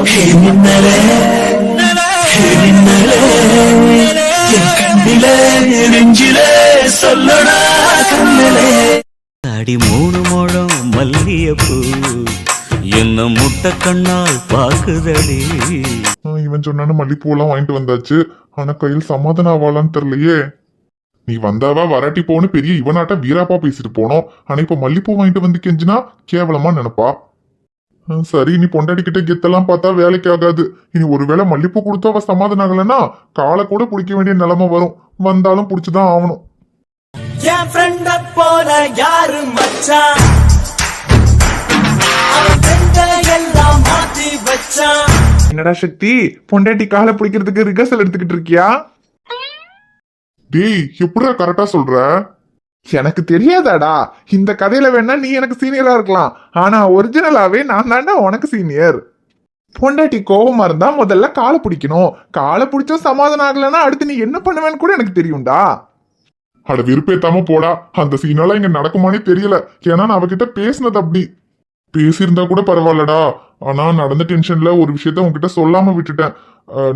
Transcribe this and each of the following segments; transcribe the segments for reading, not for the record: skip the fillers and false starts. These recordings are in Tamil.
மின்னலே மின்னலே என் கண்ணிலே நெஞ்சிலே சொல்லடா கண்ணிலே அடி மூணு முழம் மல்லியப்பூ என்ன முட்டை கண்ணால் பாக்குதடி. இவன் சொன்னானு மல்லிப்பூ எல்லாம் வாங்கிட்டு வந்தாச்சு. ஆனா கையில் சமாதானம் ஆவாளான்னு தெரியலையே. நீ வந்தாவா வராட்டி போன்னு பெரிய இவனாட்ட வீராப்பா பேசிட்டு போனோம். ஆனா இப்ப மல்லிப்பூ வாங்கிட்டு வந்து கெஞ்சினா கேவலமா நினைப்பா. சரி, நீ பொண்டாடிக்கிட்ட கெத்தெல்லாம் பார்த்தா வேலைக்கு ஆகாது. இனி ஒருவேளை மல்லிப்பூ கொடுத்தா அவ சமாதானம் ஆகலன்னா காலை கூட பிடிக்க வேண்டிய நிலைமை வரும். வந்தாலும் பிடிச்சுதான் ஆகணும். என் ஃப்ரெண்ட போல யாரு மச்சான், அவன் ஃப்ரெண்ட எல்லாம் மாத்தி வச்சான். என்னடா சக்தி, பொண்டாட்டி காலை பிடிக்கிறதுக்கு ரிகர்சல் எடுத்துக்கிட்டு இருக்கியா? டேய், எப்படிடா கரெக்டா சொல்ற? எனக்கு தெரியாதாடா. இந்த கதையில வேணா நீ எனக்கு சீனியரா இருக்கலாம், ஆனா ஒரிஜினலாவே நான் தாண்டா உனக்கு சீனியர். பொண்டாட்டி கோபமா இருந்தா முதல்ல காலை பிடிக்கணும். காலை பிடிச்சும் சமாதானம் ஆகலன்னா அடுத்து நீ என்ன பண்ணுவேன்னு கூட எனக்கு தெரியும்டா. அட விருப்பேத்தாம போடா. அந்த சீனெல்லாம் இங்க நடக்குமானே தெரியல. ஏன்னா நான் அவகிட்ட பேசினது அப்படி. பேசியிருந்தா கூட பரவாயில்லடா. ஆனா நடந்த டென்ஷன்ல ஒரு விஷயத்த உன்கிட்ட சொல்லாம விட்டுட்டேன்.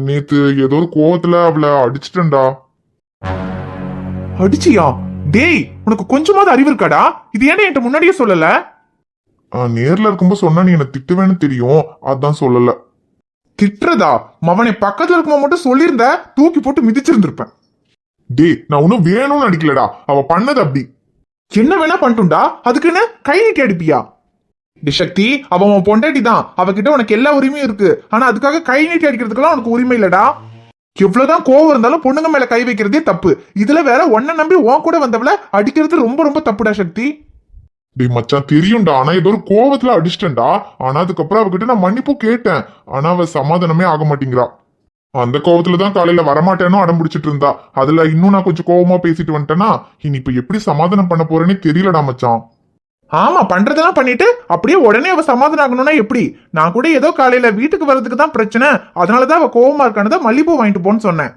நேத்து ஏதோ ஒரு கோவத்துல அவளை அடிச்சிட்டேன்டா. அடிச்சியா? டேய், உனக்கு கொஞ்சமாவது அறிவு இருக்காடா? இது ஏன்னா என்கிட்ட முன்னாடியே சொல்லல? நேர்ல இருக்கும்போது சொன்னா நீ என்ன திட்டுவேன்னு தெரியும், அதான் சொல்லல. திட்டுறதா? மவனை பக்கத்துல இருக்கும்போது மட்டும் சொல்லியிருந்த தூக்கி போட்டு மிதிச்சிருந்திருப்பேன். டேய், நான் ஒன்னும் வேணும்னு அடிக்கலடா. அவ பண்ணது அப்படி. என்ன வேணா பண்ணிட்டுண்டா, அதுக்குன்னு கை நீட்டி அடிப்பியா? சக்தி, அவ உன் பொண்டாட்டி தான். அவகிட்ட உனக்கு எல்லா உரிமையும் இருக்கு. ஆனா அதுக்காக கை நீட்டி அடிக்கிறதுக்கெல்லாம் உனக்கு உரிமை இல்லடா. எவ்வளவுதான் கோவம் இருந்தாலும் பொண்ணுங்க மேல கை வைக்கிறதே தப்பு. இதுல வேற ஒன்ன நம்பி உன் கூட வந்தவள அடிக்கிறது ரொம்ப ரொம்ப தப்புடா சக்தி. டேய் மச்சான், தெரியும்டா. ஆனா ஏதோ ஒரு கோவத்துல அடிச்சிட்டேன்டா. ஆனா அதுக்கப்புறம் அவகிட்ட நான் மன்னிப்பு கேட்டேன். ஆனா அவ சமாதானமே ஆக மாட்டேங்கிறா. அந்த கோவத்துலதான் காலையில வரமாட்டேன்னு அடம் பிடிச்சிட்டு இருந்தா. அதுல இன்னும் நான் கொஞ்சம் கோவமா பேசிட்டு வந்துட்டேன்னா இனி இப்ப எப்படி சமாதானம் பண்ண போறேன்னே தெரியலடா மச்சான். ஆமா, பண்றதெல்லாம் பண்ணிட்டு அப்படியே உடனே அவ சமாதானம் ஆகணும்னா எப்படி? நான் கூட ஏதோ காலையில வீட்டுக்கு வர்றதுக்கு தான் பிரச்சனை, அதனாலதான் அவ கோவமா இருக்கானதான் மல்லிப்பூ வாங்கிட்டு போன்னு சொன்னேன்.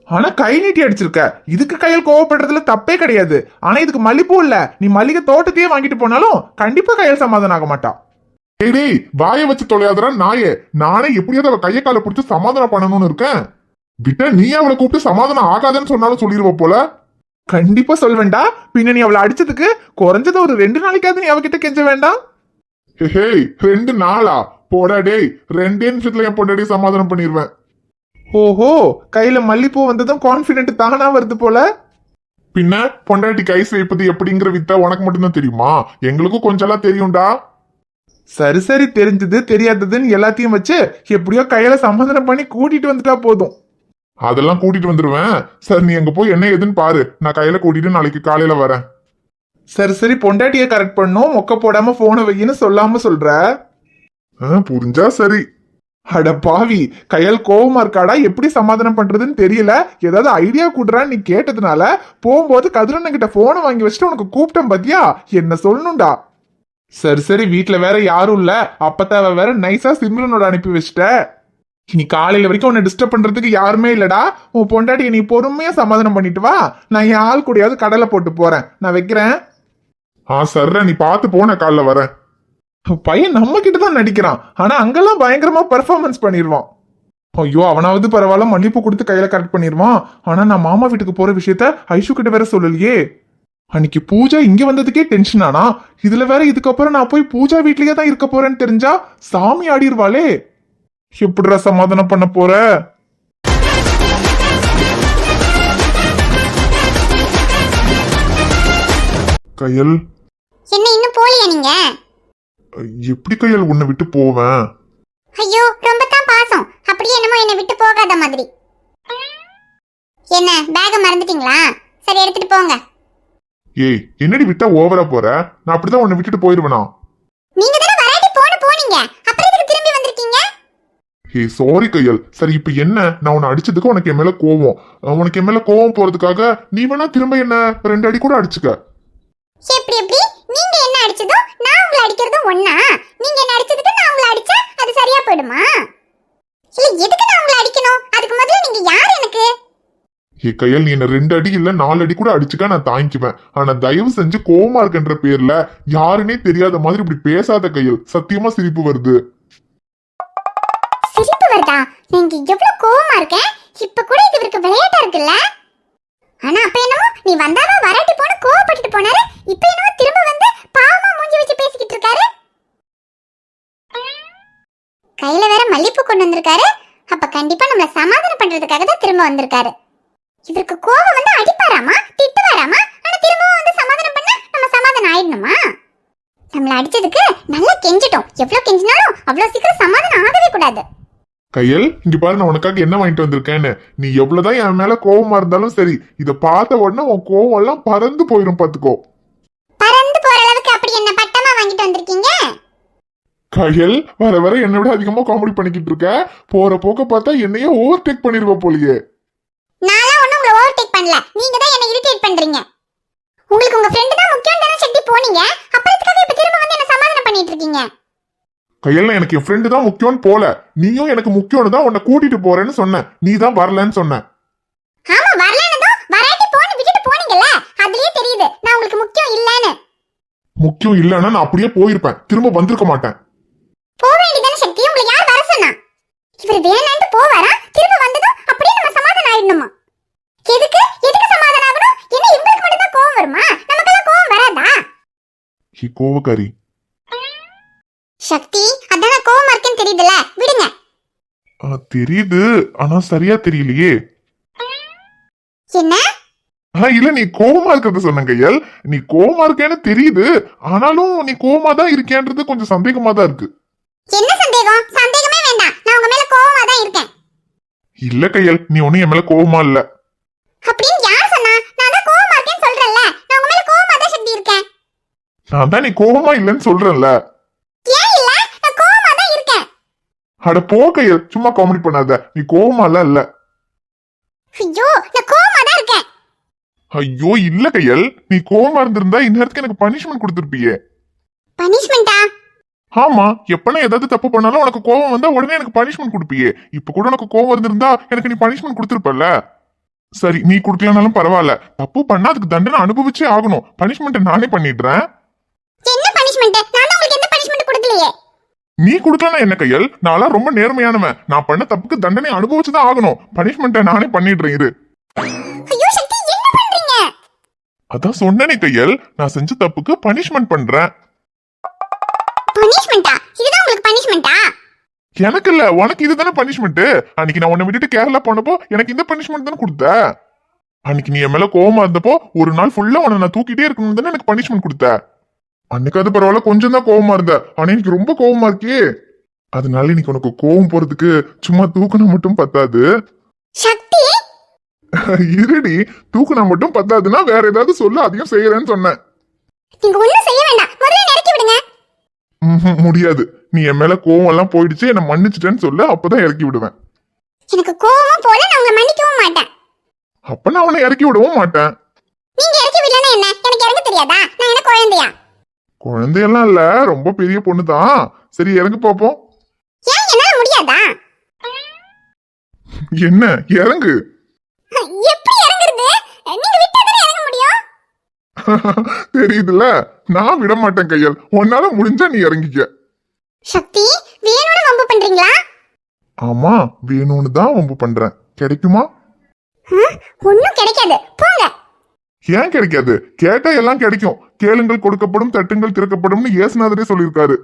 ஆனா கை நீட்டி அடிச்சிருக்க. இதுக்கு கையில் கோவப்படுறதுல தப்பே கிடையாது. ஆனா இதுக்கு மல்லிப்பூ இல்ல, நீ மல்லிகை தோட்டத்தையே வாங்கிட்டு போனாலும் கண்டிப்பா கையில் சமாதானம் ஆக மாட்டா. டேய், வாய வச்சு தொலையாதரா நாயே. நானே எப்படியாவது அவ கைய காலை பிடிச்சு சமாதானம் பண்ணணும்னு இருக்கேன். விட்ட நீ அவளை கூப்பிட்டு சமாதானம் ஆகாதுன்னு சொன்னாலும் சொல்லிடுவ போல. கண்டிப்பா சொல்வேண்டா. பின்ன நீ அவளை அடிச்சதுக்கு குறைஞ்சது ஒரு 2 நாளைக்காவது நீ அவகிட்ட கெஞ்ச வேண்டாம்? ஹேய், 2 நாளா? போடா டேய், 2 நிமிஷத்துல என் பொண்டாடி சமாதானம் பண்ணிடுவேன். ஓஹோ, கையில மல்லிப்பூ வந்ததும் கான்பிடென்ட் தானா வருது போல. பின்ன பொண்டாட்டி கை வைப்பது எப்படிங்கிற வித்தா உனக்கு மட்டும்தான் தெரியுமா? எங்களுக்கும் கொஞ்சம் எல்லாம் தெரியும்டா. சரி சரி, தெரிஞ்சது தெரியாததுன்னு எல்லாத்தையும் வச்சு எப்படியோ கையில சமாதானம் பண்ணி கூட்டிட்டு வந்துட்டா போதும். அதெல்லாம் கூட்டிட்டு வந்துருவேன். சரி, நீ அங்க போய் என்ன ஏதுன்னு பாரு. நான் கையில கூட்டிட்டு நாளைக்கு காலையில வரேன். சரி சரி, பொண்டாட்டிய கரெக்ட் பண்ணும். மொக்க போடாம போன வையின்னு சொல்லாம சொல்ற. புரிஞ்சா சரி. அட பாவி, கையால் கோவமா இருக்காடா, எப்படி சமாதானம் பண்றதுன்னு தெரியல. ஏதாவது ஐடியா கூடுறான்னு நீ கேட்டதுனால போகும்போது கதிரண்ணன் கிட்ட போனை வாங்கி வச்சுட்டு உனக்கு கூப்பிட்டேன் பாத்தியா? என்ன சொல்லணும்டா. சரி சரி, வீட்டுல வேற யாரும் இல்ல. அப்பத்தாவ வேற நைஸா சிம்ரனோட அனுப்பி வச்சுட்ட. நீ காலையில வரைக்கும் உன்னை டிஸ்டர்ப் பண்றதுக்கு யாருமே இல்லடா. உன் பொண்டாட்டியை நீ பொறுமையா சமாதானம் பண்ணிட்டு வா. நான் என் ஆள் கூடயாவது கடலை போட்டு போறேன். நான் வைக்கிறேன். சர்ரா, நீ பாத்து போ, நான் காலைல வரேன். பையன் நம்ம கிட்ட தான் நடிக்கிறான், ஆனா அங்கெல்லாம் பயங்கரமா பெர்ஃபார்மன்ஸ் பண்ணிடுவான். ஐயோ, அவனாவது பரவாயில்ல, மன்னிப்பு கொடுத்து கையில கரெக்ட் பண்ணிடுவான். ஆனா நான் மாமா வீட்டுக்கு போற விஷயத்த ஐஷு கிட்ட வேற சொல்லலையே. அன்னைக்கு பூஜா இங்க வந்ததுக்கே டென்ஷன் ஆனா, இதுல வேற இதுக்கப்புறம் நான் போய் பூஜா வீட்லயே தான் இருக்க போறேன்னு தெரிஞ்சா சாமி ஆடிடுவாளே. எப்படிடா சமாதானம் பண்ண போற? கையல், என்ன இன்னும் போலியா நீங்க? எப்படி கையல் உன்னை விட்டு போவேன்? ஐயோ, ரொம்ப தான் பாசம். அப்படியே என்னமோ என்னை விட்டு போகாத மாதிரி. என்ன பேக மறந்துட்டீங்களா? சரி, எடுத்துட்டு போங்க. ஏய், என்னடி விட்டா ஓவரா போற? நான் அப்படிதான் உன்னை விட்டுட்டு போயிருவேனா? நீங்க தான வராட்டி போனீங்க, அப்புறம் எதுக்கு திரும்பி வந்திருக்கீங்க? ஏய், சாரி கையல். சரி, இப்ப என்ன? நான் உன்னை அடிச்சதுக்கு உனக்கு என் மேல கோவம். உனக்கு என் மேல கோவம் போறதுக்காக நீ வேணா திரும்ப என்ன 2 அடி கூட அடிச்சுக்க. எப்படி எப்படி? நீங்க என்ன அடிச்சதும் நான் உங்களை அடிக்கிறதும் ஒண்ணா? நீங்க என்ன அடிச்சதுக்கு நான் உங்களை அடிச்சா அது சரியா போயிடுமா? இல்ல, எதுக்கு நான் உங்களை அடிக்கணும்? அதுக்கு முதல்ல நீங்க யார் எனக்கு? ஏ கையல், நீ என்ன 2 அடி இல்ல 4 அடி கூட அடிச்சுக்க நான் தாங்கிக்குவேன். ஆனா தயவு செஞ்சு கோவமா இருக்குன்ற பேர்ல யாருன்னே தெரியாத மாதிரி இப்படி பேசாத கையல். சத்தியமா சிரிப்பு வருது. வருதா? நீங்க எவ்வளவு கோவமா இருக்கேன். இப்ப கூட இது இவருக்கு விளையாட்டா இருக்குல்ல. ஆனா அப்ப என்னமோ நீ வந்தாவா வராட்டி போன கோவப்பட்டுட்டு போனாரு. இப்ப என்னமோ திரும்ப வந்து பாவமா மூஞ்சி வச்சு பேசிக்கிட்டு இருக்காரு. கையில வேற மல்லிப்பூ கொண்டு வந்திருக்காரு. அப்ப கண்டிப்பா நம்மள சமாதானம் பண்றதுக்காக தான் திரும்ப வந்திருக்காரு. இவருக்கு கோவம் வந்து அடிப்பாராமா, திட்டுவாராமா. ஆனா திரும்பவும் வந்து சமாதானம் பண்ண நம்ம சமாதானம் ஆயிடணுமா? நம்மள அடிச்சதுக்கு நல்லா கெஞ்சிட்டோம். எவ்வளவு கெஞ்சினாலும் அவ்வளவு சீக்கிரம் சமாதானம் ஆகவே கூடாது. கையல், இங்க பாரு, நான் உனக்காக என்ன வாங்கிட்டு வந்திருக்கேன்னு. நீ எவ்வளவுதான் என் மேல கோவமா இருந்தாலும் சரி, இத பார்த்த உடனே உன் கோவம் எல்லாம் பறந்து போயிடும் பாத்துக்கோ. பறந்து போற அளவுக்கு அப்படி என்ன பட்டமா வாங்கிட்டு வந்திருக்கீங்க? கையல், வர வர என்னை விட அதிகமா காமெடி பண்ணிக்கிட்டு இருக்க. போற போக்க பார்த்தா என்னையே ஓவர்டேக் பண்ணிருவ போலியே. நான்லாம் ஒண்ணும் உங்களை ஓவர்டேக் பண்ணல. நீங்க தான் என்ன இரிட்டேட் பண்றீங்க. உங்களுக்கு உங்க ஃப்ரெண்ட் தான் முக்கியம் தானே சக்தி போனீங்க. அப்புறத்துக்காக இப்ப திரும்ப வந்து என்ன சமாதானம் பண்ணிட்டு இருக்கீங்க? கையல், எனக்கு என் ஃப்ரெண்டு தான் முக்கியம்னு போல. நீயும் எனக்கு முக்கியம்னு தான் உன்னை கூட்டிட்டு போறேன்னு சொன்ன. நீ தான் வரலன்னு சொன்ன. ஆமா, வரலனதோ வராட்டி போன்னு விட்டுட்டு போனீங்கல்ல. அதுலயே தெரியுது நான் உங்களுக்கு முக்கியம் இல்லன்னு. முக்கியம் இல்லன்னா நான் அப்படியே போயிருப்பேன், திரும்ப வந்திருக்க மாட்டேன். போக வேண்டியதானே சக்தி. உங்களை யார் வர சொன்னா? இவர் வேணான்ட்டு போவாரா? திரும்ப வந்ததும் அப்படியே நம்ம சமாதானம் ஆயிடணுமா? எதுக்கு எதுக்கு சமாதானம் ஆகணும்? என்ன இவங்களுக்கு மட்டும் தான் கோவம் வருமா? நமக்கெல்லாம் கோவம் வராதா? கோவக்காரி சக்தி, அதான் கோவமா இருக்கேன்னு தெரியுதுல, விடுங்க. தெரியுது, ஆனா சரியா தெரியலையே. என்ன? இல்ல, நீ கோவமா இருக்கிறத சொன்ன கையல். நீ கோவமா இருக்கேன்னு தெரியுது, ஆனாலும் நீ கோவமா தான் இருக்கேன்றது கொஞ்சம் சந்தேகமா தான் இருக்கு. என்ன சந்தேகம்? சந்தேகமே வேண்டாம். நான் உங்க மேல கோவமா தான் இருக்கேன். இல்ல கையல், நீ ஒண்ணும் என் மேல கோவமா இல்ல. அப்படின்னு யார் சொன்னா? நான் தான் கோவமா இருக்கேன்னு சொல்றேன்ல. நான் உங்க மேல கோவமா தான் சக்தி இருக்கேன். நான் தான் நீ கோவமா இல்லன்னு சொல்றேன்ல. ஏன் இல்ல? நான் கோவமா தான் இருக்கேன். அட போ கையல், சும்மா காமெடி பண்ணாத. நீ கோவமா இல்ல. ஐயோ, நான் கோவமா தான் இருக்கேன். ஐயோ இல்ல கையல், நீ கோவமா இருந்திருந்தா இந்நேரத்துக்கு எனக்கு பனிஷ்மெண்ட் கொடுத்திருப்பியே. பனிஷ்மெண்டா? ஆமா, எப்பனா ஏதாவது தப்பு பண்ணாலும் உனக்கு கோவம் வந்தா உடனே எனக்கு பனிஷ்மெண்ட் கொடுப்பியே. இப்ப கூட உனக்கு கோவம் இருந்திருந்தா எனக்கு நீ பனிஷ்மெண்ட் கொடுத்திருப்பல்ல. சரி, நீ கொடுக்கலனாலும் பரவாயில்ல. தப்பு பண்ணா அதுக்கு தண்டனை அனுபவிச்சே ஆகணும். பனிஷ்மெண்ட் நானே பண்ணிடுறேன். என்ன பனிஷ்மெண்ட்? நான் உங்களுக்கு எந்த பனிஷ்மெண்ட் கொடுக்கலையே. நீ கொடுக்கலனா என்ன கையல்? நான்லாம் ரொம்ப நேர்மையானவன். நான் பண்ண தப்புக்கு தண்டனை அனுபவிச்சுதான் ஆகணும். பனிஷ்மெண்ட்டை நானே பண்ணிடுறேன் இரு. ஐயோ சக்தி, என்ன பண்றீங்க? அதான் சொன்னனே கையல், நான் செஞ்ச தப்புக்கு பனிஷ்மெண்ட் பண்றேன். பனிஷ்மெண்டா? இதுதான் உங்களுக்கு பனிஷ்மெண்டா? எனக்கு இல்ல, உனக்கு இதுதானே பனிஷ்மெண்ட். அன்னைக்கு நான் உன்னை விட்டுட்டு கேரளா போனப்போ எனக்கு இந்த பனிஷ்மெண்ட் தானே கொடுத்த. அன்னைக்கு நீ என் மேல கோவமா இருந்தப்போ ஒரு நாள் ஃபுல்லா உன்னை நான் தூக்கிட்டே இருக்கணும் தானே எனக்கு பனிஷ்மெண்ட் கொடுத்த. அன்னைக்கு அது பரவாயில்ல, கொஞ்சம் தான் கோவமா இருந்த. ஆனா இன்னைக்கு ரொம்ப கோவமா இருக்கே. அதனால இன்னைக்கு உனக்கு கோவம் போறதுக்கு சும்மா தூக்குனா மட்டும் பத்தாது. சக்தி, இருடி, தூக்குனா மட்டும் பத்தாதுன்னா வேற ஏதாவது சொல்ல அதையும் செய்யறேன்னு சொன்னேன். நீங்க ஒண்ணும் செய்ய வேண்டாம். முதல்ல இறக்கி விடுங்க. முடியாது. நீ என் மேல கோவம் எல்லாம் போயிடுச்சு, என்ன மன்னிச்சிட்டேன்னு சொல்லு, அப்பதான் இறக்கி விடுவேன். எனக்கு கோவமும் போல, நான் உங்களை மன்னிக்கவும் மாட்டேன். அப்ப நான் அவனை இறக்கி விடவும் மாட்டேன். நீங்க இறக்கி விடலன்னா என்ன? எனக்கு இறங்க தெரியாதா? நான் என்ன குழந்தையா? குழந்தையெல்லாம் இல்ல, ரொம்ப பெரிய பொண்ணுதான். சரி, இறங்கு பாப்போம். ஏன் என்னால முடியாதா? என்ன இறங்கு? எப்படி இறங்குறது? நீங்க விட்டாதானே இறங்க முடியும். தெரியுதுல, நான் விட மாட்டேன் கையல். உன்னால முடிஞ்சா நீ இறங்கிக்க. சக்தி, வேணும்னு வம்பு பண்றீங்களா? ஆமா, வேணும்னு தான் வம்பு பண்றேன். கிடைக்குமா? ஒண்ணும் கிடைக்காது, போங்க. ஏன் கிடைக்காது? கேட்டா எல்லாம் கிடைக்கும். கேளுங்கள் கொடுக்கப்படும், தட்டுங்கள் திறக்கப்படும்னு ஏசுநாதரே சொல்லியிருக்காரு.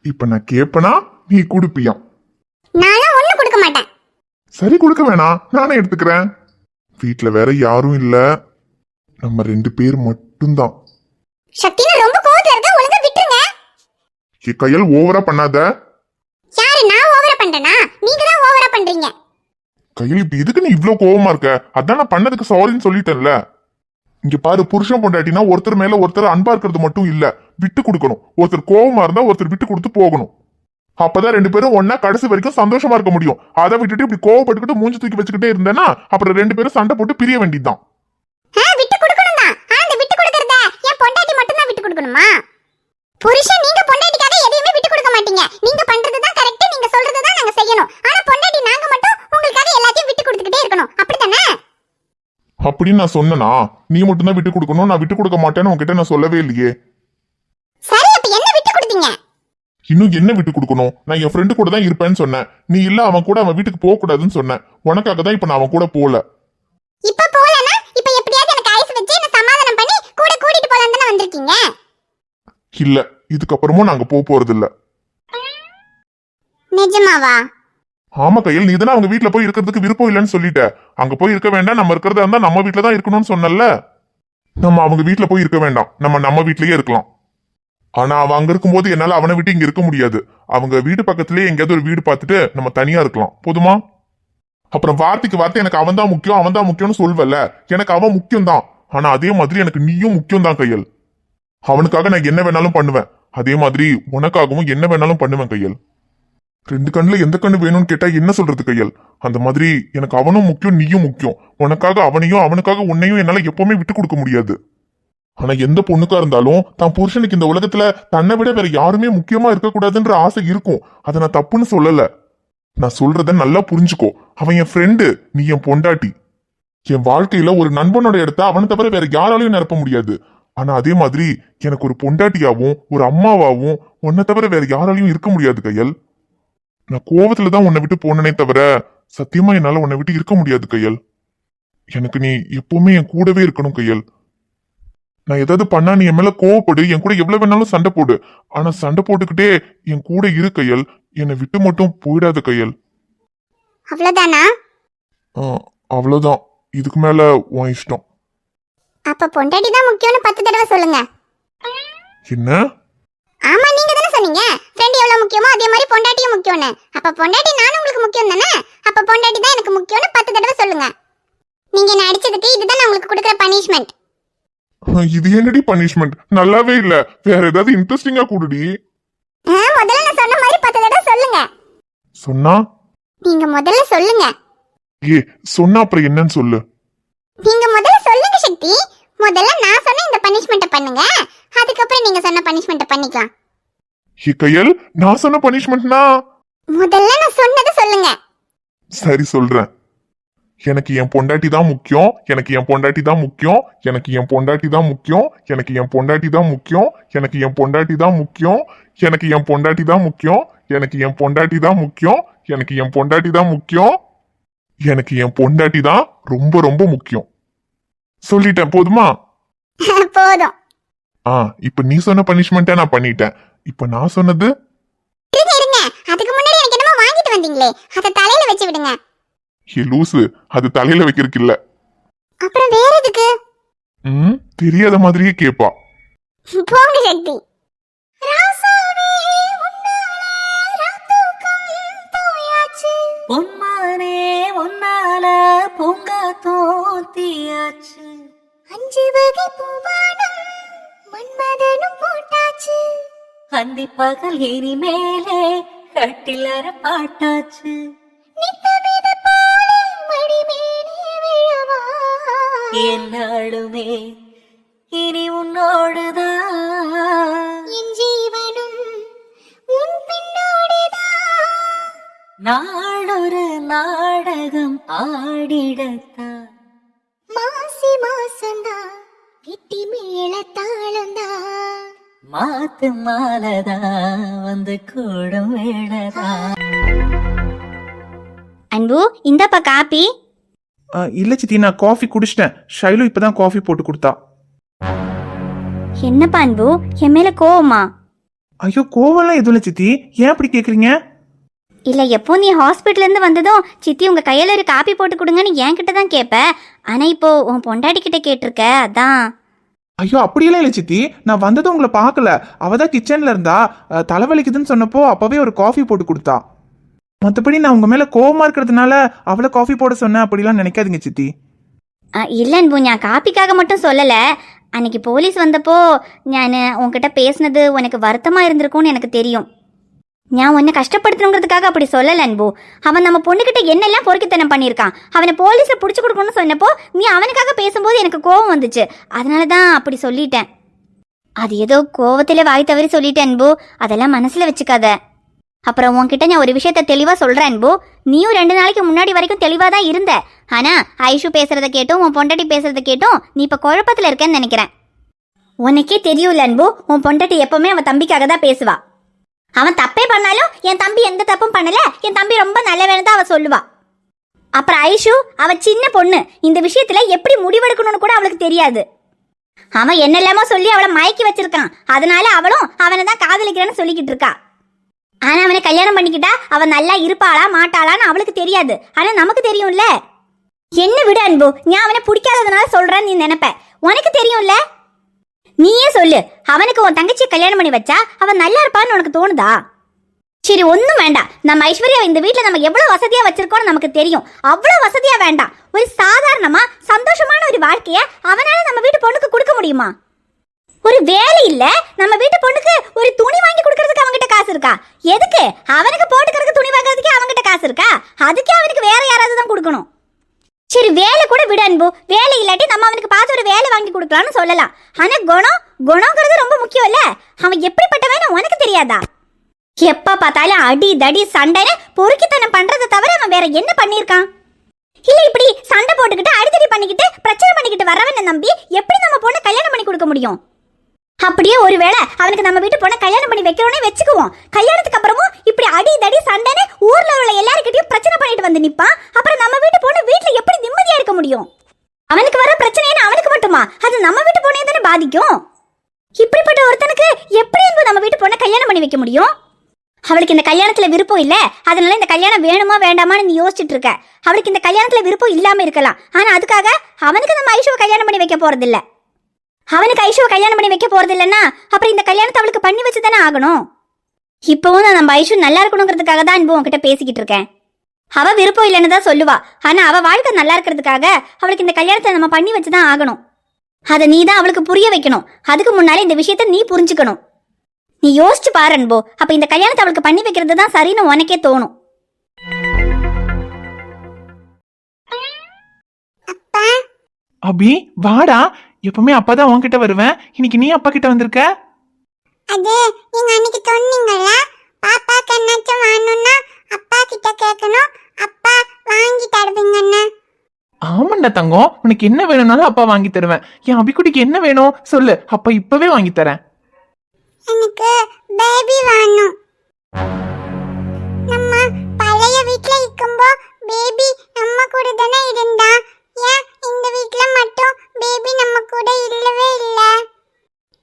இப்ப நான் கேப்பனா நீ குடுப்பியா? நானும் ஒண்ணும் கொடுக்க மாட்டேன். சரி, கொடுக்க வேணாம், நானே எடுத்துக்கிறேன். வீட்டுல வேற யாரும் இல்ல, நம்ம 2 பேர் மட்டும்தான். சக்தி, நான் ரொம்ப கோவத்துல இருக்கேன். ஒழுங்கா விட்டுருங்க. கையல், ஓவரா பண்ணாத. யாரு? நான் ஓவரா பண்றேனா? நீங்க தான் ஓவரா பண்றீங்க. கையில், இப்ப எதுக்கு நீ இவ்ளோ கோவமா இருக்க? அதான் நான் பண்ணதுக்கு சாரின்னு சொல்லிட்டேன்ல. இங்க பாரு, புருஷன் பொண்டாட்டினா ஒருத்தர் மேல ஒருத்தர் அன்பா இருக்கிறது மட்டும் இல்ல, விட்டு கொடுக்கணும். ஒருத்தர் கோவமா இருந்தா ஒருத்தர் விட்டு கொடுத்து போகணும். அப்பதான் 2 பேரும் ஒன்னா கடைசி வரைக்கும் சந்தோஷமா இருக்க முடியும். அதை விட்டுட்டு இப்படி கோவப்பட்டுக்கிட்டு மூஞ்சி தூக்கி வச்சுக்கிட்டே இருந்தேன்னா அப்புறம் 2 பேரும் சண்டை போட்டு பிரிய வேண்டியதுதான். விட்டு கொடுக்கணும் தான். அந்த விட்டு கொடுக்கறத என் பொண்டாட்டி மட்டும் தான் விட்டு கொடுக்கணுமா? புருஷன் நீங்க பொண்டாட்டிக்காக எதையுமே விட்டு கொடுக்க மாட்டீங்க. நீங்க பண்றதுதான் கரெக்ட், நீங்க சொல்றதுதான் நாங்க செய்யணும். ஆனா பொண்டாட்டி நாங்க மட்டும் உங்களுக்காக எல்லாத்தையும் விட்டு கொடுத்துக்கிட்டே இருக்கணும். அப்படிதானே? அப்படின்னு நான் சொன்னனா? நீ மட்டும் தான் விட்டு கொடுக்கணும், நான் விட்டு கொடுக்க மாட்டேன்னு உன்கிட்ட நான் சொல்லவே இல்லையே. சரி, அப்ப என்ன விட்டு கொடுத்தீங்க? இன்னும் என்ன விட்டு கொடுக்கணும்? நான் என் ஃப்ரெண்டு கூட தான் இருப்பேன்னு சொன்னேன். நீ இல்ல அவன் கூட அவன் வீட்டுக்கு போக கூடாதுன்னு சொன்னேன். உனக்காக தான் இப்ப நான் அவன் கூட போல. இப்ப போலனா இப்ப எப்படியாவது எனக்கு ஐஸ் வச்சு என்ன சமாதானம் பண்ணி கூட கூட்டிட்டு போலாம் தான வந்திருக்கீங்க. இல்ல, இதுக்கப்புறமும் நாங்க போறது இல்ல. நிஜமாவா? ஆமா கையில், நீ தானே அவங்க வீட்டுல போய் இருக்கிறதுக்கு விருப்பம் இல்லைன்னு சொல்லிட்ட. அங்க போய் இருக்க வேண்டாம், நம்ம இருக்கிறதா இருந்தா நம்ம வீட்டுல தான் இருக்கணும்னு சொன்னல. நம்ம அவங்க வீட்டுல போய் இருக்க வேண்டாம், நம்ம வீட்லயே இருக்கலாம். ஆனா அவன் அங்க இருக்கும்போது என்னால அவனை விட்டு இங்க இருக்க முடியாது. அவங்க வீடு பக்கத்துலயே எங்கேயாவது ஒரு வீடு பார்த்துட்டு நம்ம தனியா இருக்கலாம், போதுமா? அப்புறம் வார்த்தைக்கு வார்த்தை எனக்கு அவன் தான் முக்கியம்னு சொல்வல. எனக்கு அவன் முக்கியம் தான், ஆனா அதே மாதிரி எனக்கு நீயும் முக்கியம் தான் கையல். அவனுக்காக நான் என்ன வேணாலும் பண்ணுவேன், அதே மாதிரி உனக்காகவும் என்ன வேணாலும் பண்ணுவேன் கையல். 2 கண்ணுல எந்த கண்ணு வேணும்னு கேட்டா என்ன சொல்றது கையல்? அந்த மாதிரி எனக்கு அவனும் முக்கியம், நீயும் முக்கியம். உனக்காக அவனையும் அவனுக்காக உன்னையும் என்னால எப்பவுமே விட்டு கொடுக்க முடியாது. ஆனா எந்த பொண்ணுக்கா இருந்தாலும் தான் புருஷனுக்கு இந்த உலகத்துல தன்னை விட வேற யாருமே முக்கியமா இருக்கக்கூடாதுன்ற ஆசை இருக்கும். அதை நான் தப்புன்னு சொல்லல. நான் சொல்றத நல்லா புரிஞ்சுக்கோ. அவன் என் ஃப்ரெண்டு, நீ என் பொண்டாட்டி. என் வாழ்க்கையில ஒரு நண்பனோட இடத்த அவனை தவிர வேற யாராலையும் நிரப்ப முடியாது. ஆனா அதே மாதிரி எனக்கு ஒரு பொண்டாட்டியாவும் ஒரு அம்மாவாவும் உன்னை தவிர வேற யாராலையும் இருக்க முடியாது கையல். நான் கோவத்துலதான் உன்னை விட்டு போனனே தவிர சத்தியமா என்னால உன்னை விட்டு இருக்க முடியாது கையல். எனக்கு நீ எப்பவுமே என் கூடவே இருக்கணும் கையல். நான் ஏதாவது பண்ணா நீ என் மேல கோவப்படு, என் கூட எவ்வளவு வேணாலும் சண்டை போடு. ஆனா சண்டை போட்டுக்கிட்டே என் கூட இரு கையல். என்னை விட்டு மட்டும் போயிடாத கையல். அவ்வளவுதானா? அவ்வளவுதான், இதுக்கு மேல உன் இஷ்டம். அப்ப பொண்டாட்டி தான் முக்கியம்னு 10 தடவை சொல்லுங்க. என்ன? ஆமா, நீங்க தானே சொன்னீங்க ஃப்ரெண்ட் எவ்வளவு முக்கியமோ அதே மாதிரி பொண்டாட்டியும் முக்கியம்னு. அப்ப பொண்டாட்டி நானும் உங்களுக்கு முக்கியம் தானே? அப்ப பொண்டாட்டி தான் எனக்கு முக்கியம்னு 10 தடவை சொல்லுங்க. நீங்க என்ன அடிச்சதுக்கு இதுதான் நான் உங்களுக்கு கொடுக்குற பனிஷ்மெண்ட். இது என்னடி பனிஷ்மெண்ட்? நல்லாவே இல்ல, வேற ஏதாவது இன்ட்ரெஸ்டிங்கா கூடுடி. முதல்ல நான் சொன்ன மாதிரி 10 தடவை சொல்லுங்க. சொன்னா? நீங்க முதல்ல சொல்லுங்க. சொன்னா அப்புறம் என்னன்னு சொல்லு. நீங்க முதல்ல சொல்லுங்க சக்தி. முதல்ல நான் சொன்ன இந்த பனிஷ்மெண்ட்ட பண்ணுங்க, அதுக்கப்புறம் நீங்க சொன்ன பனிஷ்மெண்ட்ட பண்ணிக்கலாம். கையல், நான் சொன்ன பனிஷ்மெண்ட்னா? முதல்ல நான் சொன்னதை சொல்லுங்க. சரி சொல்றேன். எனக்கு என் பொண்டாட்டி தான் முக்கியம், எனக்கு என் பொண்டாட்டி தான் முக்கியம், எனக்கு என் பொண்டாட்டி தான் முக்கியம், எனக்கு என் பொண்டாட்டி தான் முக்கியம், எனக்கு என் பொண்டாட்டி தான் முக்கியம், எனக்கு என் பொண்டாட்டி தான் முக்கியம், எனக்கு என் பொண்டாட்டி தான் முக்கியம், எனக்கு என் பொண்டாட்டி தான் முக்கியம், எனக்கு என் பொண்டாட்டி தான் ரொம்ப ரொம்ப முக்கியம். சொல்லிட்டேன், போதுமா? போதும். இப்ப நீ சொன்ன பனிஷ்மெண்ட்டை நான் பண்ணிட்டேன். இப்ப நான் சொன்னது? இருங்க, அதுக்கு முன்னாடி எனக்கு என்னமோ வாங்கிட்டு வந்தீங்களே, அத தலையில வச்சு விடுங்க. லூசு, அது தலையில வைக்கிறதுக்கு இல்ல. அப்புறம் வேற எதுக்கு? தெரியாத மாதிரியே கேப்பா. போங்க சக்தி. ராசாவே உன்னால ராத்தூக்கம் போயாச்சு, பொன்மானே உன்னால பொங்கா தோத்தியாச்சு, 5 வகை பூவானம் மன்மதனும் போட்டாச்சு, அந்தி பகல் இனி மேலே கட்டிலற பாட்டாச்சு, நித்தமித போல மடி மேலே விழவா, என்னாலுமே இனி உன்னோடுதான், என் ஜீவனும் உன் பின்னோடுதான், நாளொரு நாடகம் ஆடிடத்தான், மாசி மாசந்தா கெட்டி மேல தாளந்தா, மாத்து மாலதா வந்து கூடும் வேளதா. அன்பு, இந்தப்பா காப்பி. இல்ல சித்தி, நான் காஃபி குடிச்சிட்டேன். ஷைலு இப்பதான் காஃபி போட்டு கொடுத்தா. என்னப்பா அன்பு, என் மேல கோவமா? ஐயோ, கோவம்லாம் எதுவும் இல்ல சித்தி. ஏன் அப்படி கேக்குறீங்க? இல்ல, எப்போ நீ ஹாஸ்பிட்டல்ல இருந்து வந்ததும் சித்தி உங்க கையில ஒரு காப்பி போட்டு கொடுங்கன்னு என்கிட்ட தான் கேட்ப. ஆனா இப்போ உன் பொண்டாட்டி கிட்ட கேட்டிருக்க, அதான். ஐயோ, அப்படியெல்லாம் இல்ல சித்தி. நான் வந்ததும் உங்களை பார்க்கல. அவதான் கிச்சன்ல இருந்தா. தலைவலிக்குதுன்னு சொன்னப்போ அப்பவே ஒரு காஃபி போட்டு கொடுத்தா. மற்றபடி நான் உங்க மேல கோவமா இருக்கிறதுனால அவளை காஃபி போட சொன்னேன் அப்படிலாம் நினைக்காதீங்க சித்தி. இல்ல அன்பு, நான் காப்பிக்காக மட்டும் சொல்லல. அன்னைக்கு போலீஸ் வந்தப்போ நான் உன்கிட்ட பேசினது உனக்கு வருத்தமா இருந்திருக்கும்னு எனக்கு தெரியும். நான் உன்னை கஷ்டப்படுத்தணுங்கிறதுக்காக அப்படி சொல்லல அன்பு. அவன் நம்ம பொண்ணுகிட்ட என்னெல்லாம் பொறுக்கித்தனம் பண்ணியிருக்கான். அவனை போலீஸ்ல பிடிச்சி கொடுக்கணும்னு சொன்னப்போ நீ அவனுக்காக பேசும்போது எனக்கு கோவம் வந்துச்சு. அதனால தான் அப்படி சொல்லிட்டேன். அது ஏதோ கோவத்திலே வாய் தவறி சொல்லிட்டேன் அன்பு, அதெல்லாம் மனசுல வச்சுக்காத. அப்புறம் உன்கிட்ட நான் ஒரு விஷயத்த தெளிவா சொல்றேன் அன்பு. நீயும் 2 நாளைக்கு முன்னாடி வரைக்கும் தெளிவா தான் இருந்த. ஆனா ஐஷு பேசுறத கேட்டும் உன் பொண்டாட்டி பேசுறத கேட்டும் நீ இப்ப குழப்பத்துல இருக்கேன்னு நினைக்கிறேன். உனக்கே தெரியும்ல அன்பு, உன் பொண்டாட்டி எப்பவுமே அவன் தம்பிக்காக தான் பேசுவா. அவன் தப்பே பண்ணாலும் என் தம்பி எந்த தப்பும் பண்ணல, என் தம்பி ரொம்ப நல்லவன்னு தான் அவ சொல்லுவா. அப்புறம் ஐஷு அவ சின்ன பொண்ணு, இந்த விஷயத்துல எப்படி முடிவெடுக்கணும்னு கூட அவளுக்கு தெரியாது. அவன் என்னெல்லாமோ சொல்லி அவளை மயக்கி வச்சிருக்கான். அதனால அவளும் அவனை தான் காதலிக்கிறேன்னு சொல்லிக்கிட்டு இருக்கா. ஆனா அவனை கல்யாணம் பண்ணிக்கிட்டா அவன் நல்லா இருப்பாளா மாட்டாளான்னு அவளுக்கு தெரியாது. ஆனா நமக்கு தெரியும்ல. என்ன விட அன்பு, நீ அவனை பிடிக்காததுனால சொல்றன்னு நீ நினைப்ப. உனக்கு தெரியும்ல. நீயே சொல்லு, அவனுக்கு உன் தங்கச்சியை கல்யாணம் பண்ணி வச்சா அவன் நல்லா இருப்பான்னு உனக்கு தோணுதா? சரி, ஒன்றும் வேண்டாம். நம்ம ஐஸ்வர்யா இந்த வீட்டில் நம்ம எவ்வளோ வசதியாக வச்சிருக்கோம்னு நமக்கு தெரியும். அவ்வளோ வசதியாக வேண்டாம். ஒரு சாதாரணமா சந்தோஷமான ஒரு வாழ்க்கையை அவனால நம்ம வீட்டு பொண்ணுக்கு கொடுக்க முடியுமா? ஒரு வேலை இல்ல, நம்ம வீட்டு பொண்ணுக்கு ஒரு துணி வாங்கி கொடுக்கறதுக்கு அவன்கிட்ட காசு இருக்கா? எதுக்கு? அவனுக்கு போட்டுக்கிறதுக்கு துணி வாங்குறதுக்கே அவன்கிட்ட காசு இருக்கா? அதுக்கே அவனுக்கு வேற யாராவது தான் கொடுக்கணும். சரி, வேலை கூட விட அன்பு. வேலை இல்லாட்டி நம்ம அவனுக்கு பார்த்து ஒரு வேலை வாங்கி கொடுக்கலாம்னு சொல்லலாம். ஆனா குணங்கிறது ரொம்ப முக்கியம் இல்ல. அவன் எப்படிப்பட்டவன்னு உனக்கு தெரியாதா? எப்ப பார்த்தாலும் அடி தடி சண்டைன்னு பொறுக்கித்தனம் பண்றதை தவிர அவன் வேற என்ன பண்ணிருக்கான்? இல்ல, இப்படி சண்டை போட்டுக்கிட்டு அடிதடி பண்ணிக்கிட்டு பிரச்சனை பண்ணிக்கிட்டு வரவனை நம்பி எப்படி நம்ம பொண்ணை கல்யாணம் பண்ணி கொடுக்க முடியும்? அப்படியே ஒருவேளை அவனுக்கு நம்ம வீட்டு பொண்ணை கல்யாணம் பண்ணி வைக்கிறோன்னே வச்சுக்குவோம். கல்யாணத்துக்கு அப்புறமும் இப்படி அடி தடி சண்டைன்னு ஊர்ல உள்ள எல்லாருக்கிட்டையும் பிரச்சனை பண்ணிட்டு வந்து நிப்பான். அப்புறம் நம்ம வீட்டு பொண்ணு வீட்டுல எப்படி நிம்மதியா இருக்க முடியும்? அவனுக்கு வர பிரச்சனைன்னு அவனுக்கு மட்டுமா? அது நம்ம வீட்டு பொண்ணே தானே பாதிக்கும். இப்படிப்பட்ட ஒருத்தனுக்கு எப்படி நம்ம வீட்டு பொண்ணை கல்யாணம் பண்ணி வைக்க முடியும்? அவளுக்கு இந்த கல்யாணத்துல விருப்பம் இல்ல, அதனால இந்த கல்யாணம் வேணுமா வேண்டாமான்னு நீ யோசிச்சுட்டு இருக்க. அவளுக்கு இந்த கல்யாணத்துல விருப்பம் இல்லாம இருக்கலாம். ஆனா அதுக்காக அவனுக்கு நம்ம ஐஷுவை கல்யாணம் பண்ணி வைக்க போறது இல்ல. அவனுக்கு ஐஷுவை கல்யாணம் பண்ணி வைக்க போறது இல்லைன்னா அப்புறம் இந்த கல்யாணத்தை அவளுக்கு பண்ணி வச்சு தானே ஆகணும். இப்பவும் நான் நம்ம ஐஷு நல்லா இருக்கணுங்கிறதுக்காக தான் அன்பு உன்கிட்ட பேசிக்கிட்டு இருக்கேன். அவ விருப்பம் இல்லைன்னு தான் சொல்லுவா. ஆனா அவ வாழ்க்கை நல்லா இருக்கிறதுக்காக அவளுக்கு இந்த கல்யாணத்தை நம்ம பண்ணி வச்சுதான் ஆகணும். அதை நீ தான் அவளுக்கு புரிய வைக்கணும். அதுக்கு முன்னாலே இந்த விஷயத்த நீ புரிஞ்சுக்கணும். நீ யோசிச்சு பாரு அன்போ. அப்ப இந்த கல்யாணத்தை அவளுக்கு பண்ணி வைக்கிறது தான் சரின்னு உனக்கே தோணும். அபி வாடா, எப்பவுமே அப்பா தான் உன்கிட்ட வருவேன். இன்னைக்கு நீ அப்பா கிட்ட வந்திருக்க. அது நீங்க அன்னைக்கு சொன்னீங்கல்ல, பாப்பா கண்ணாச்சும் வாங்கணும்னா அப்பா கிட்ட கேட்கணும், அப்பா வாங்கி தருவீங்கன்னு. ஆமாண்டா தங்கம், உனக்கு என்ன வேணும்னாலும் அப்பா வாங்கி தருவேன். என் அபிக்குட்டிக்கு என்ன வேணும் சொல்லு, அப்பா இப்பவே வாங்கி தரேன். எனக்கு பேபி வேணும். நம்ம பழைய வீட்ல இருக்கும்போ பேபி நம்ம கூட தானே இருந்தா, ஏன் இந்த வீட்ல மட்டும் பேபி நம்ம கூட இல்லவே இல்ல?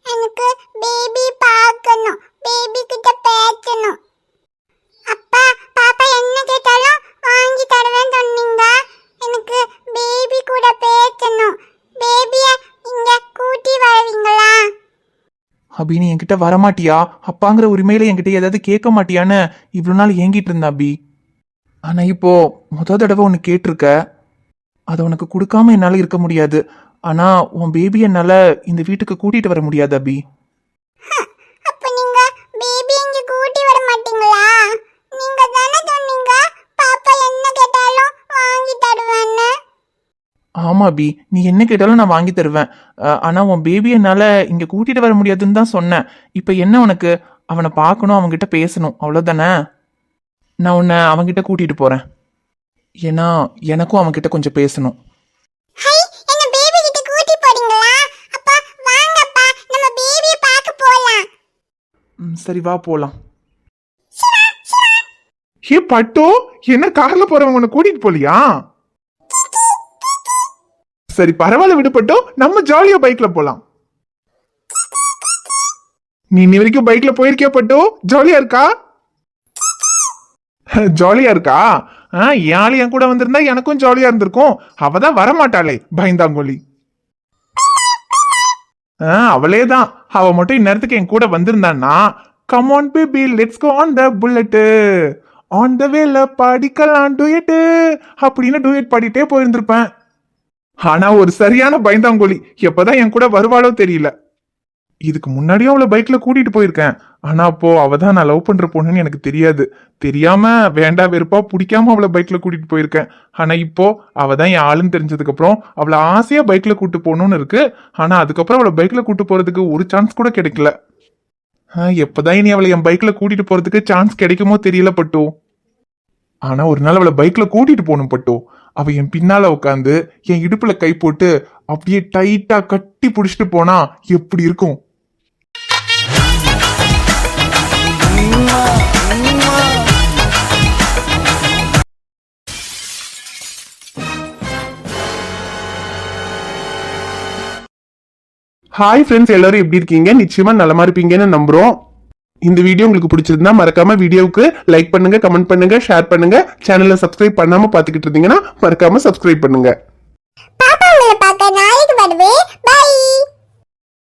எனக்கு பேபி பார்க்கணும், பேபி கிட்ட பேசணும். அப்பா பாப்பா என்ன கேட்டாலும் வாங்கி தருவேன்னு சொன்னீங்க. எனக்கு பேபி கூட பேசணும். பேபிய இங்க கூட்டி வருவீங்களா? அபி நீ என்கிட்ட வரமாட்டியா? அப்பாங்கிற உரிமையில என்கிட்ட ஏதாவது கேட்க மாட்டியான்னு இவ்வளவு நாள் ஏங்கிட்டு இருந்தா அபி. ஆனா இப்போ முத தடவை ஒன்னு கேட்டிருக்க, அதை உனக்கு கொடுக்காம என்னால இருக்க முடியாது. ஆனா உன் பேபி என்னால இந்த வீட்டுக்கு கூட்டிட்டு வர முடியாது அபி. அப்ப நீங்க பேபி இங்க கூட்டி வர மாட்டீங்களா? நீங்க தானே சொன்னீங்க பாப்பா என்ன கேட்டாலும் வாங்கி தருவேன்னு. ஆமா அபி, நீ என்ன கேட்டாலும் நான் வாங்கி தருவேன். ஆனா உன் பேபி என்னால இங்க கூட்டிட்டு வர முடியாதுன்னு தான் சொன்னேன். இப்ப என்ன உனக்கு? அவனை பார்க்கணும், அவன்கிட்ட பேசணும், அவ்வளவுதானே? நான் உன்னை அவன்கிட்ட கூட்டிட்டு போறேன். ஏன்னா எனக்கும் அவன்கிட்ட கொஞ்சம் பேசணும். ஹை, என்ன பேபி கிட்ட கூட்டி போறீங்களா? அப்பா வாங்கப்பா, நம்ம பேபியை பார்க்க போலாம். சரி வா போலாம். ஏ பட்டு, என்ன கார்ல போறவங்க உன்னை கூட்டிட்டு போலியா? சரி பரவாயில்ல விடுபட்டோ, நம்ம ஜாலியா பைக்ல போலாம். நீ இன்னி வரைக்கும் பைக்ல போயிருக்கியா பட்டோ? ஜாலியா இருக்கா? ஜாலியா இருக்கா? யாழ் என் கூட வந்திருந்தா எனக்கும் ஜாலியா இருந்திருக்கும். அவதான் வரமாட்டாளே பயந்தாங்கொல்லி. அவளேதான். அவ மட்டும் இந்நேரத்துக்கு என் கூட வந்திருந்தான்னா, come on baby let's go on the bullet, on the வேல படிக்கலாம் டூயட் அப்படின்னு டூயட் பாடிட்டே போயிருந்திருப்பேன். ஆனா ஒரு சரியான பயந்தாங்கோலி. எப்பதான் என் கூட வருவாளோ தெரியல. இதுக்கு முன்னாடியும் அவளை பைக்ல கூட்டிட்டு போயிருக்கேன். ஆனா அப்போ அவதான் நான் லவ் பண்ற பொண்ணுன்னு எனக்கு தெரியாது. தெரியாம வேண்டா வெறுப்பா பிடிக்காம அவளை பைக்ல கூட்டிட்டு போயிருக்கேன். ஆனா இப்போ அவதான் என் ஆளுன்னு தெரிஞ்சதுக்கு அப்புறம் அவளை ஆசையா பைக்ல கூட்டு போகணும்னு இருக்கு. ஆனா அதுக்கப்புறம் அவளை பைக்ல கூட்டு போறதுக்கு ஒரு சான்ஸ் கூட கிடைக்கல. எப்பதான் இனி அவளை என் பைக்ல கூட்டிட்டு போறதுக்கு சான்ஸ் கிடைக்குமோ தெரியல பட்டு. ஆனா ஒரு நாள் அவளை பைக்ல கூட்டிட்டு போகணும் பட்டு. அவ என் பின்னால உட்காந்து என் இடுப்புல கை போட்டு அப்படியே டைட்டா கட்டி பிடிச்சிட்டு போனா எப்படி இருக்கும்? ஹாய் ஃப்ரெண்ட்ஸ், எல்லாரும் எப்படி இருக்கீங்க? நிச்சயமா நலமா இருப்பீங்கன்னு நம்புறோம். இந்த வீடியோ உங்களுக்கு பிடிச்சிருந்தா மறக்காம வீடியோவுக்கு லைக் பண்ணுங்க, கமெண்ட் பண்ணுங்க, ஷேர் பண்ணுங்க. சேனலை சப்ஸ்கிரைப் பண்ணாம பாத்துக்கிட்டு இருந்தீங்கன்னா மறக்காம சப்ஸ்கிரைப் பண்ணுங்க. பாப்பா உங்களை பார்க்க நாளைக்கு வருவேன். பை.